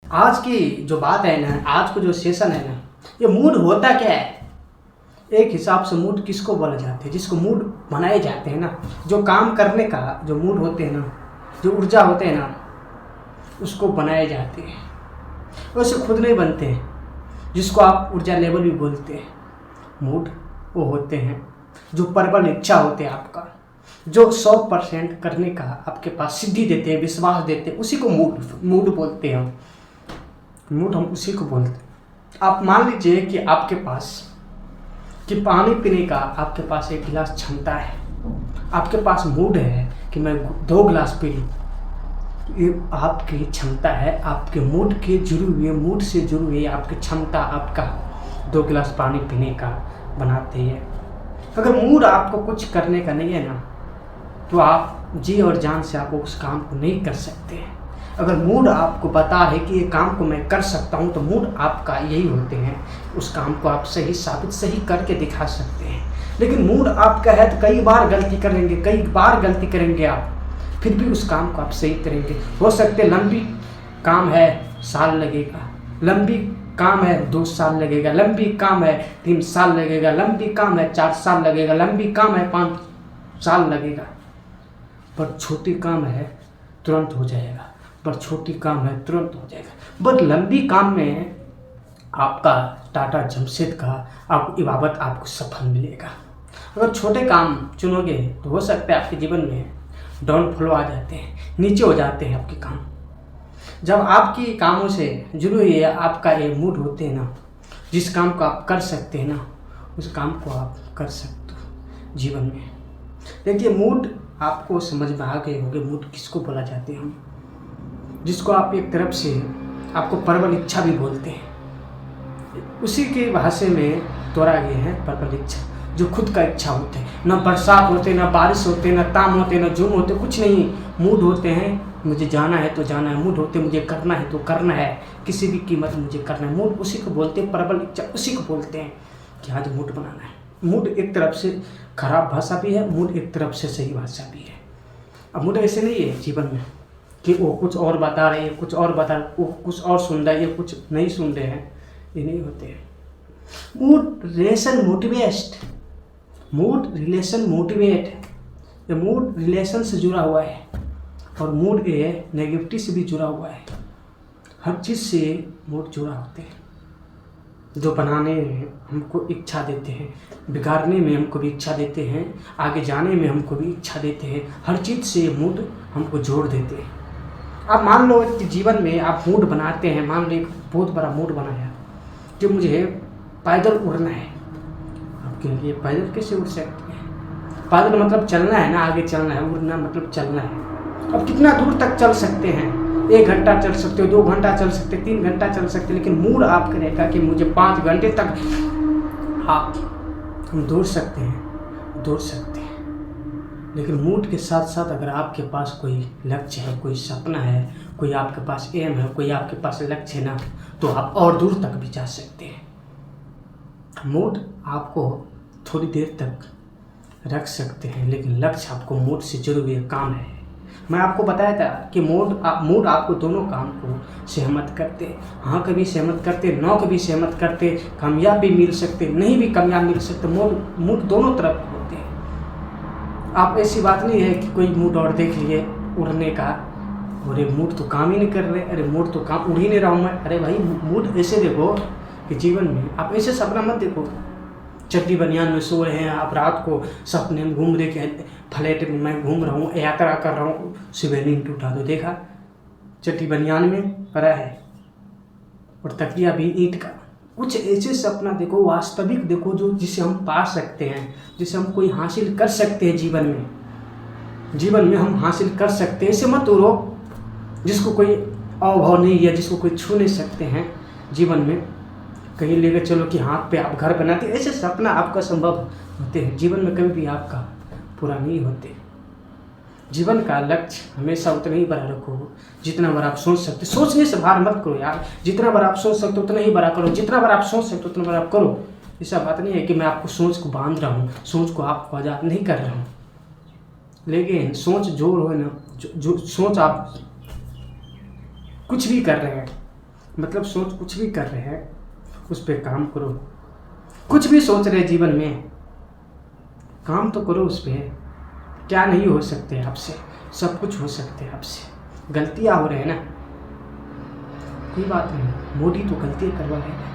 आज की जो बात है ना, आज का जो सेशन है ना, ये मूड होता क्या है? एक हिसाब से मूड किसको बोला जाता है? जिसको मूड बनाए जाते हैं ना, जो काम करने का जो मूड होते हैं ना, जो ऊर्जा होते हैं ना, उसको बनाए जाते हैं। वैसे खुद नहीं बनते हैं। जिसको आप ऊर्जा लेवल भी बोलते हैं, मूड वो होते हैं जो प्रबल इच्छा होते हैं आपका, जो 100% करने का आपके पास सिद्धि देते हैं, विश्वास देते हैं, उसी को मूड मूड बोलते हैं हम। मूड हम उसी को बोलते हैं। आप मान लीजिए कि आपके पास कि पानी पीने का आपके पास एक गिलास क्षमता है, आपके पास मूड है कि मैं 2 गिलास पी लूँ। ये आपकी क्षमता है, आपके मूड के जुड़े हुए, मूड से जुड़ी हुई आपकी क्षमता आपका 2 गिलास पानी पीने का बनाती है। अगर मूड आपको कुछ करने का नहीं है ना, तो आप जी और जान से आप उस काम को नहीं कर सकते हैं। अगर मूड आपको पता है कि ये काम को मैं कर सकता हूँ, तो मूड आपका यही होते हैं, उस काम को आप सही करके दिखा सकते हैं। लेकिन मूड आपका है तो कई बार गलती करेंगे आप, फिर भी उस काम को आप सही करेंगे। हो सकते लंबी काम है, साल लगेगा, लंबी काम है 2 साल लगेगा, लंबी काम है 3 साल लगेगा, लंबी काम है 4 साल लगेगा, लंबी काम है 5 साल लगेगा। पर छोटी काम है तुरंत हो जाएगा, बट लंबी काम में आपका टाटा जमशेद का आप इबादत आपको सफल मिलेगा। अगर छोटे काम चुनोगे तो हो सकता है आपके जीवन में डाउनफॉल आ जाते हैं, नीचे हो जाते हैं आपके काम। जब आपकी कामों से जुड़ी हुई है आपका ये मूड होते हैं ना, जिस काम को आप कर सकते हैं ना, उस काम को आप कर सकते हो जीवन में। देखिए, मूड आपको समझ में आ गए होंगे, मूड किसको बोला जाते हैं हम, जिसको आप एक तरफ से आपको प्रबल इच्छा भी बोलते हैं। उसी के भाषा में तोड़ा गया है प्रबल इच्छा, जो खुद का इच्छा होते हैं। ना बरसात होते, ना बारिश होते, ना ताम होते, ना झूम होते, कुछ नहीं। मूड होते हैं मुझे जाना है तो जाना है, मूड होते मुझे करना है तो करना है, किसी भी कीमत मुझे करना है। मूड उसी को बोलते हैं, प्रबल इच्छा उसी को बोलते हैं कि आज मूड बनाना है। मूड एक तरफ से खराब भाषा भी है, मूड एक तरफ से सही भाषा भी है। अब मूड ऐसे नहीं है जीवन में कि वो कुछ और बता रहे हैं, कुछ और बता, वो कुछ और सुन रहे हैं, ये कुछ नहीं सुन रहे हैं, ये नहीं होते हैं। मूड रिलेशन मोटिवेट, ये मूड रिलेशन से जुड़ा हुआ है, और मूड ये नेगेटिविटी से भी जुड़ा हुआ है। हर चीज़ से मूड जुड़ा होते हैं। जो बनाने में हमको इच्छा देते हैं, बिगाड़ने में हमको भी इच्छा देते हैं, आगे जाने में हमको भी इच्छा देते हैं। हर चीज़ से मूड हमको जोड़ देते हैं। आप मान लो कि जीवन में आप मूड बनाते हैं, मान लो एक बहुत बड़ा मूड बनाया कि मुझे पैदल उड़ना है। आपके लिए पैदल कैसे उड़ सकते हैं? पैदल मतलब चलना है ना, आगे चलना है। उड़ना मतलब चलना है। अब कितना दूर तक चल सकते हैं? 1 घंटा चल सकते हो, 2 घंटा चल सकते, 3 घंटा चल सकते, लेकिन मूड आपका रहेगा कि मुझे 5 घंटे तक हम दौड़ सकते हैं। लेकिन मूड के साथ साथ अगर आपके पास कोई लक्ष्य है, कोई सपना है, कोई आपके पास एम है, कोई आपके पास लक्ष्य है ना, तो आप और दूर तक भी जा सकते हैं। मूड आपको थोड़ी देर तक रख सकते हैं, लेकिन लक्ष्य आपको मूड से जुड़े हुए काम है। मैं आपको बताया था कि मूड आपको दोनों काम को सहमत करते, हाँ कभी सहमत करते, नो कभी सहमत करते, कामयाब भी मिल सकते, नहीं भी कामयाब मिल सकते। मूड दोनों तरफ होते हैं। आप ऐसी बात नहीं है कि कोई मूड और देख लिए उड़ने का, अरे मूड तो काम ही नहीं कर रहे, अरे मूड तो काम उड़ ही नहीं रहा हूँ मैं। अरे भाई, मूड ऐसे देखो कि जीवन में आप ऐसे सपना मत देखो चड्डी बनियान में सो रहे हैं आप, रात को सपने में घूम रहे कि फ्लैट में मैं घूम रहा हूँ, यात्रा कर रहा हूँ, सुबह नींद उठा तो देखा चड्डी बनियान में पड़ा है और तकिया भी ईंट का। कुछ ऐसे सपना देखो, वास्तविक देखो, जो जिसे हम पा सकते हैं, जिसे हम कोई हासिल कर सकते हैं जीवन में हम हासिल कर सकते हैं। ऐसे मत उड़ो जिसको कोई अभाव नहीं है, जिसको कोई छू नहीं सकते हैं जीवन में। कहीं लेकर चलो कि हाथ पे आप घर बनाते, ऐसे सपना आपका संभव होते हैं जीवन में, कभी भी आपका पूरा नहीं होते। जीवन का लक्ष्य हमेशा उतना ही बड़ा रखो जितना बार आप सोच सकते। सोचने से बाहर मत करो यार, जितना बार आप सोच सकते उतना ही बड़ा करो, जितना बार आप सोच सकते उतना बार आप करो। ऐसा बात नहीं है कि मैं आपको सोच को बांध रहा हूँ, सोच को आपको आज़ाद नहीं कर रहा हूँ, लेकिन सोच जो हो ना, जो सोच आप कुछ भी कर रहे हैं, मतलब सोच कुछ भी कर रहे हैं उस पर काम करो। कुछ भी सोच रहे जीवन में काम तो करो उस पर। क्या नहीं हो सकते आपसे, सब कुछ हो सकते हैं आपसे। गलतियाँ हो रहे हैं ना, कोई बात नहीं, मूड ही तो गलती करवा रहे हैं।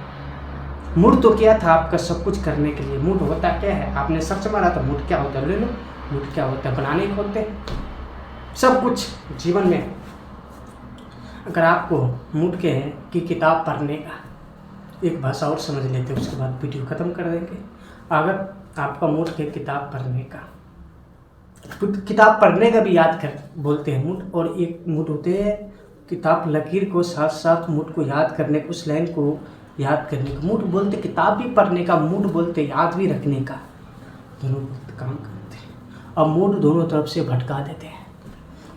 मूड तो क्या था आपका सब कुछ करने के लिए। मूड होता क्या है, आपने सर्च मारा था मूड क्या होता है, ले लो। मूड क्या होता है, बनाने को होते हैं सब कुछ जीवन में। अगर आपको मूड के है कि किताब पढ़ने का, एक भाषा और समझ लेते हैं उसके बाद वीडियो ख़त्म कर देंगे। अगर आपका मूड है किताब पढ़ने का, किताब पढ़ने का भी याद कर बोलते हैं मूड, और एक मूड होते हैं किताब लकीर को साथ साथ मूड को याद करने, उस लाइन को याद करने का मूड बोलते। किताब भी पढ़ने का मूड बोलते, याद भी रखने का, दोनों काम करते हैं। अब मूड दोनों तरफ से भटका देते हैं,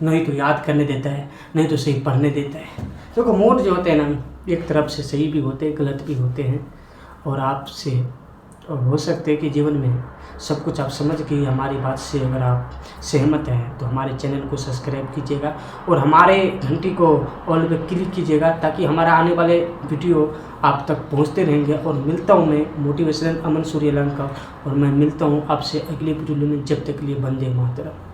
नहीं तो याद करने देता है, नहीं तो सही पढ़ने देता है। देखो मूड जो होते हैं ना, एक तरफ से सही भी होते हैं, गलत भी होते हैं। और आपसे और हो सकते हैं कि जीवन में सब कुछ आप समझ के हमारी बात से अगर आप सहमत हैं तो हमारे चैनल को सब्सक्राइब कीजिएगा और हमारे घंटी को ऑल पे क्लिक कीजिएगा, ताकि हमारा आने वाले वीडियो आप तक पहुंचते रहेंगे। और मिलता हूं मैं मोटिवेशनल अमन सूर्यलंका, और मैं मिलता हूं आपसे अगले वीडियो में। जब तक के लिए वंदे मातरम।